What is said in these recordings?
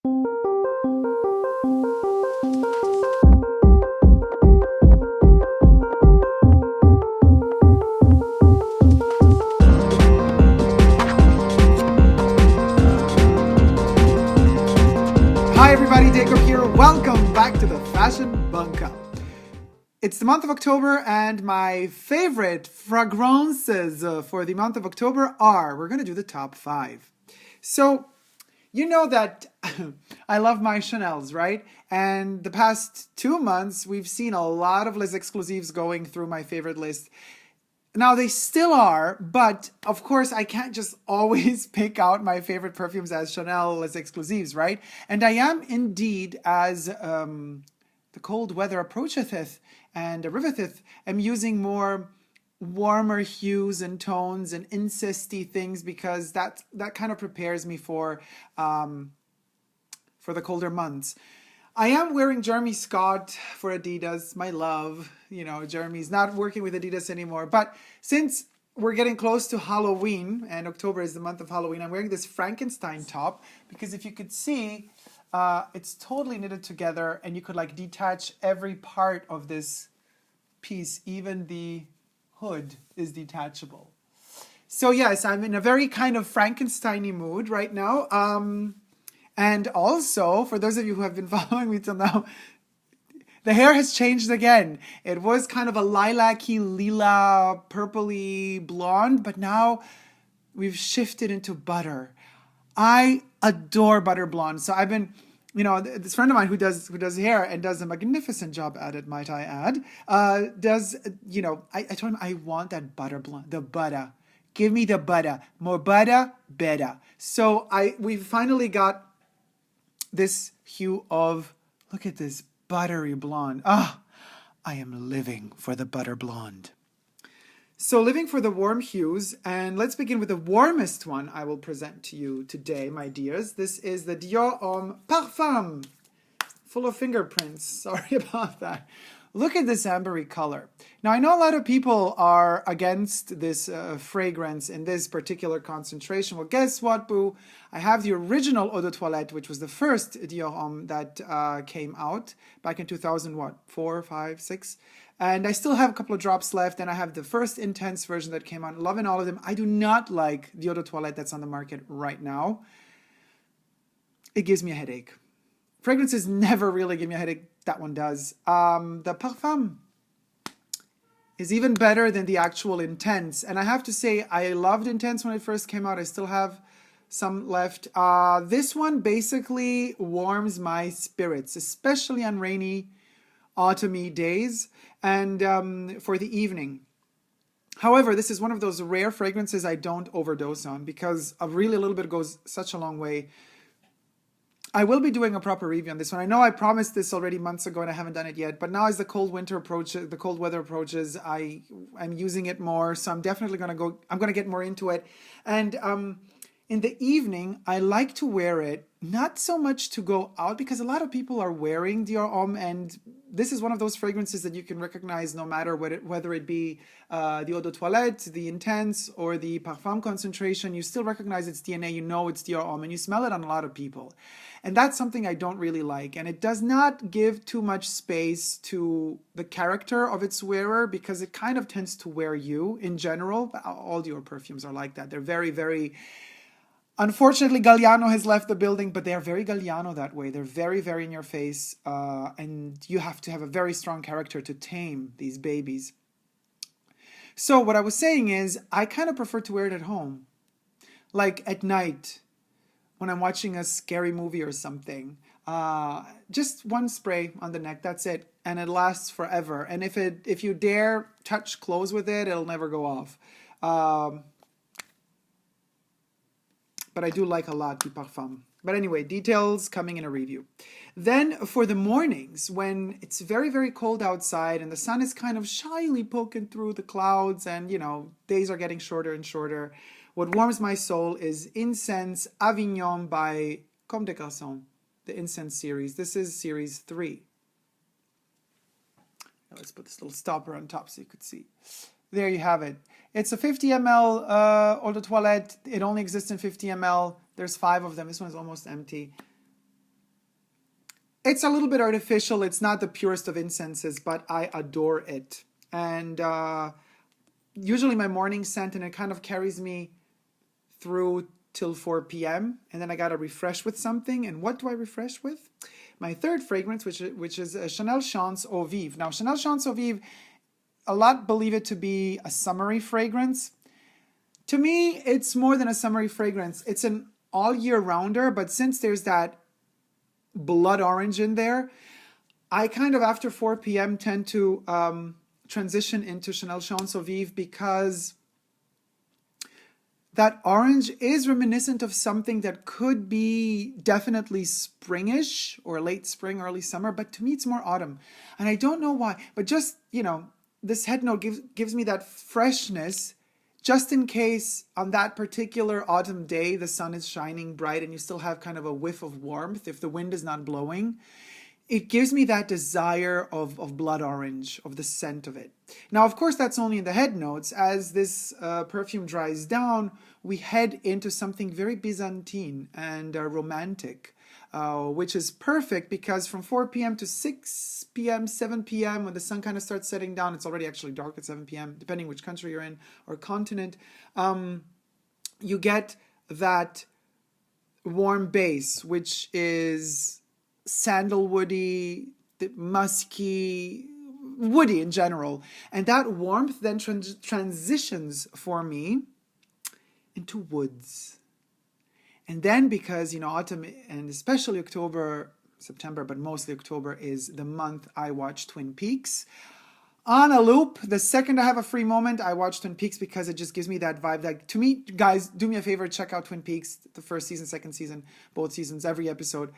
Hi everybody, Dacob here. Welcome back to the Fashion Bunker. It's the month of October and my favorite fragrances for the month of October are, we're going to do the top 5. So, you know that I love my Chanels, right? And the past 2 months, we've seen a lot of Les Exclusives going through my favorite list. Now, they still are, but of course, I can't just always pick out my favorite perfumes as Chanel Les Exclusives, right? And I am indeed, as the cold weather approacheth and arriveth, am using more warmer hues and tones and incesty things because that kind of prepares me for the colder months. I am wearing Jeremy Scott for Adidas, my love. You know, Jeremy's not working with Adidas anymore. But since we're getting close to Halloween, and October is the month of Halloween, I'm wearing this Frankenstein top because if you could see, it's totally knitted together and you could like detach every part of this piece. Even the hood is detachable. So yes, I'm in a very kind of Frankenstein-y mood right now. And also, for those of you who have been following me till now, the hair has changed again. It was kind of a lilac-y, lila, purpley blonde, but now we've shifted into butter. I adore butter blonde. So I've been, you know, this friend of mine who does hair and does a magnificent job at it, might I add, you know, I told him I want that butter blonde, the butter. Give me the butter. More butter, better. So we finally got this hue of, look at this buttery blonde. Ah, I am living for the butter blonde. So living for the warm hues, and let's begin with the warmest one I will present to you today, my dears. This is the Dior Homme Parfum, full of fingerprints. Sorry about that. Look at this ambery color. Now, I know a lot of people are against this fragrance in this particular concentration. Well, guess what, boo? I have the original Eau de Toilette, which was the first Dior Homme that came out back in 2004, 5, 6. And I still have a couple of drops left, and I have the first intense version that came out. Loving all of them. I do not like the Eau de Toilette that's on the market right now. It gives me a headache. Fragrances never really give me a headache. That one does. The Parfum is even better than the actual Intense. And I have to say, I loved Intense when it first came out. I still have some left. This one basically warms my spirits, especially on rainy, autumny days and for the evening. However, this is one of those rare fragrances I don't overdose on because a little bit goes such a long way. I will be doing a proper review on this one. I know I promised this already months ago and I haven't done it yet, but now as the cold weather approaches, I'm using it more. So I'm definitely going to get more into it. And in the evening, I like to wear it, not so much to go out because a lot of people are wearing Dior Homme, and this is one of those fragrances that you can recognize no matter whether it be the Eau de Toilette, the Intense, or the Parfum concentration. You still recognize its DNA, you know it's Dior Homme, and you smell it on a lot of people. And that's something I don't really like. And it does not give too much space to the character of its wearer because it kind of tends to wear you in general. All Dior perfumes are like that. They're very, very... Unfortunately, Galliano has left the building, but they are very Galliano that way. They're very, very in your face. And you have to have a very strong character to tame these babies. So what I was saying is, I kind of prefer to wear it at home. Like at night, when I'm watching a scary movie or something. Just one spray on the neck, that's it. And it lasts forever. And if you dare touch clothes with it, it'll never go off. But I do like a lot the Parfum. But anyway, details coming in a review. Then for the mornings, when it's very, very cold outside and the sun is kind of shyly poking through the clouds and, you know, days are getting shorter and shorter, what warms my soul is Incense Avignon by Comme des Garcons, the Incense series. This is series 3. Now let's put this little stopper on top so you could see. There you have it. It's a 50 ml Eau de Toilette. It only exists in 50 ml. There's 5 of them. This one is almost empty. It's a little bit artificial. It's not the purest of incenses, but I adore it. And usually my morning scent, and it kind of carries me through till 4 p.m. And then I gotta refresh with something. And what do I refresh with? My third fragrance, which is Chanel Chance Eau Vive. Now, Chanel Chance Eau Vive, a lot believe it to be a summery fragrance. To me, it's more than a summery fragrance. It's an all year rounder, but since there's that blood orange in there, I kind of after 4 p.m. tend to transition into Chanel Chance Eau Vive because that orange is reminiscent of something that could be definitely springish or late spring, early summer, but to me it's more autumn. And I don't know why, but just, you know, this head note gives me that freshness just in case on that particular autumn day the sun is shining bright and you still have kind of a whiff of warmth if the wind is not blowing. It gives me that desire of blood orange, of the scent of it. Now, of course, that's only in the head notes. As this perfume dries down, we head into something very Byzantine and romantic, which is perfect because from 4 p.m. to 6 p.m., 7 p.m., when the sun kind of starts setting down, it's already actually dark at 7 p.m., depending which country you're in or continent, you get that warm base, which is sandalwoody, musky, woody in general. And that warmth then transitions for me into woods. And then because, you know, autumn and especially October, September, but mostly October is the month I watch Twin Peaks on a loop. The second I have a free moment, I watch Twin Peaks because it just gives me that vibe. Like, to me, guys, do me a favor, check out Twin Peaks, the first season, second season, both seasons, every episode.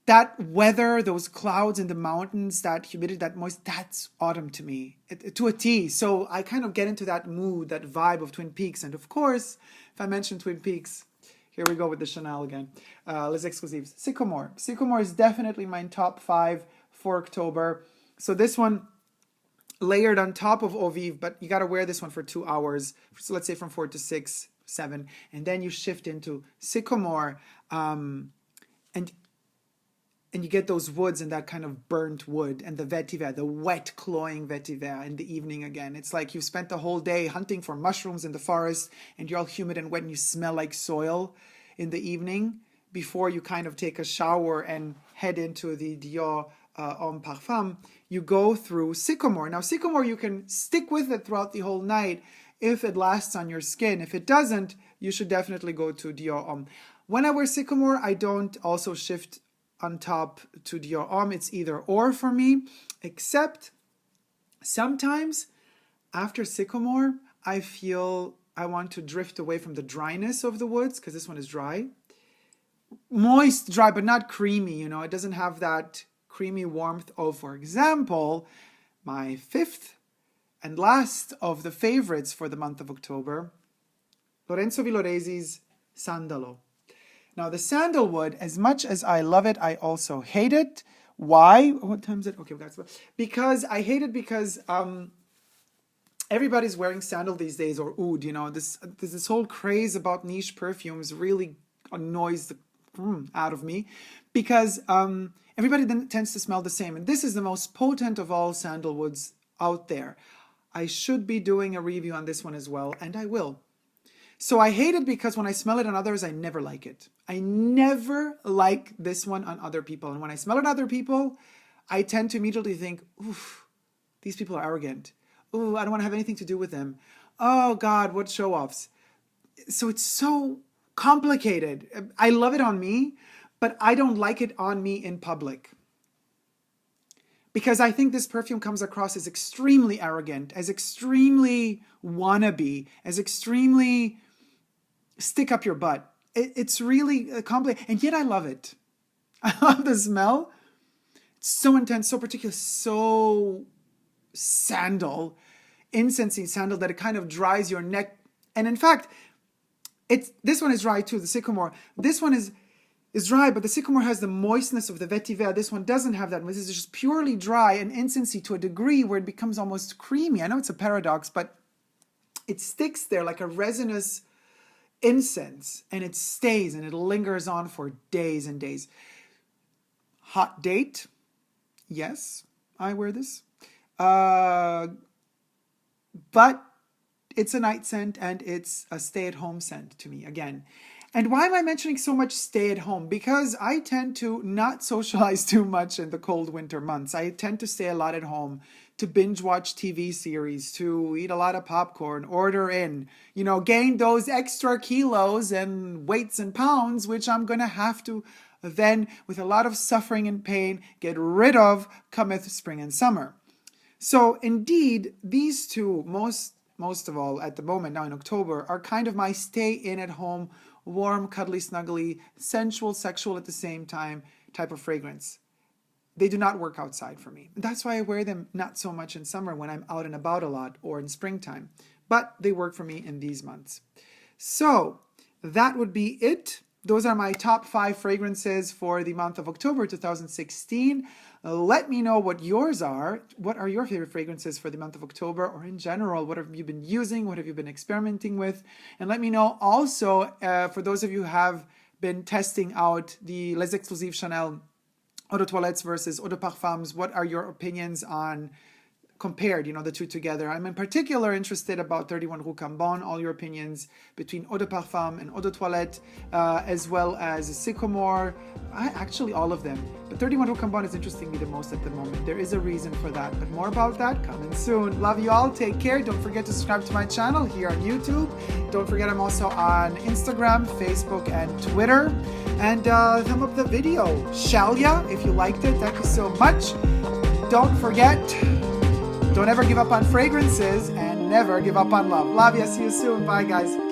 That weather, those clouds in the mountains, that humidity, that moist, that's autumn to me, to a T. So I kind of get into that mood, that vibe of Twin Peaks. And of course, if I mention Twin Peaks, here we go with the Chanel again. Les Exclusives. Sycomore. Sycomore is definitely my top 5 for October. So this one layered on top of Eau Vive, but you got to wear this one for 2 hours. So let's say from 4 to 6, 7. And then you shift into Sycomore. And you get those woods and that kind of burnt wood and the vetiver, the wet, cloying vetiver in the evening again. It's like you've spent the whole day hunting for mushrooms in the forest and you're all humid and wet and you smell like soil in the evening before you kind of take a shower and head into the Dior Homme Parfum. You go through Sycomore. Now, Sycomore, you can stick with it throughout the whole night if it lasts on your skin. If it doesn't, you should definitely go to Dior Homme. When I wear Sycomore, I don't also shift on top to Dior Homme. It's either or for me, except sometimes after Sycomore, I feel I want to drift away from the dryness of the woods because this one is dry. Moist, dry, but not creamy, you know. It doesn't have that creamy warmth of, for example, my 5th and last of the favorites for the month of October, Lorenzo Villoresi's Sandalo. Now, the sandalwood, as much as I love it, I also hate it. Why? What time is it? Okay, we got it. Because I hate it because everybody's wearing sandal these days, or oud, you know. This whole craze about niche perfumes really annoys the out of me because everybody then tends to smell the same. And this is the most potent of all sandalwoods out there. I should be doing a review on this one as well, and I will. So I hate it because when I smell it on others, I never like it. I never like this one on other people. And when I smell it on other people, I tend to immediately think, oof, these people are arrogant. Ooh, I don't want to have anything to do with them. Oh God, what show-offs. So it's so complicated. I love it on me, but I don't like it on me in public. Because I think this perfume comes across as extremely arrogant, as extremely wannabe, as extremely stick up your butt. It's really complicated, and yet I love it. I love the smell. It's so intense, so particular, so sandal, incensey sandal that it kind of dries your neck. And in fact, this one is dry too, the Sycomore. This one is dry, but the Sycomore has the moistness of the vetiver. This one doesn't have that. This is just purely dry and incensey to a degree where it becomes almost creamy. I know it's a paradox, but it sticks there like a resinous incense, and it stays and it lingers on for days and days. Hot date. Yes, I wear this. But it's a night scent and it's a stay-at-home scent to me again. And why am I mentioning so much stay at home? Because I tend to not socialize too much in the cold winter months. I tend to stay a lot at home, to binge watch TV series, to eat a lot of popcorn, order in, gain those extra kilos and weights and pounds, which I'm going to have to then, with a lot of suffering and pain, get rid of cometh spring and summer. So indeed, these two, most of all at the moment now in October, are kind of my stay in at home, warm, cuddly, snuggly, sensual, sexual at the same time type of fragrance. They do not work outside for me. That's why I wear them not so much in summer when I'm out and about a lot or in springtime. But they work for me in these months. So that would be it. Those are my top 5 fragrances for the month of October 2016. Let me know what yours are. What are your favorite fragrances for the month of October, or in general? What have you been using? What have you been experimenting with? And let me know also, for those of you who have been testing out the Les Exclusives Chanel Eau de Toilettes versus Eau de Parfums, what are your opinions on compared, the two together? I'm in particular interested about 31 Rue Cambon, all your opinions between Eau de Parfum and Eau de Toilette, as well as Sycomore, actually all of them. But 31 Rue Cambon is interesting me the most at the moment. There is a reason for that, but more about that coming soon. Love you all, take care. Don't forget to subscribe to my channel here on YouTube. Don't forget I'm also on Instagram, Facebook, and Twitter. And thumb up the video, shall ya, if you liked it. Thank you so much. Don't forget, don't ever give up on fragrances and never give up on love. Love ya. See you soon. Bye, guys.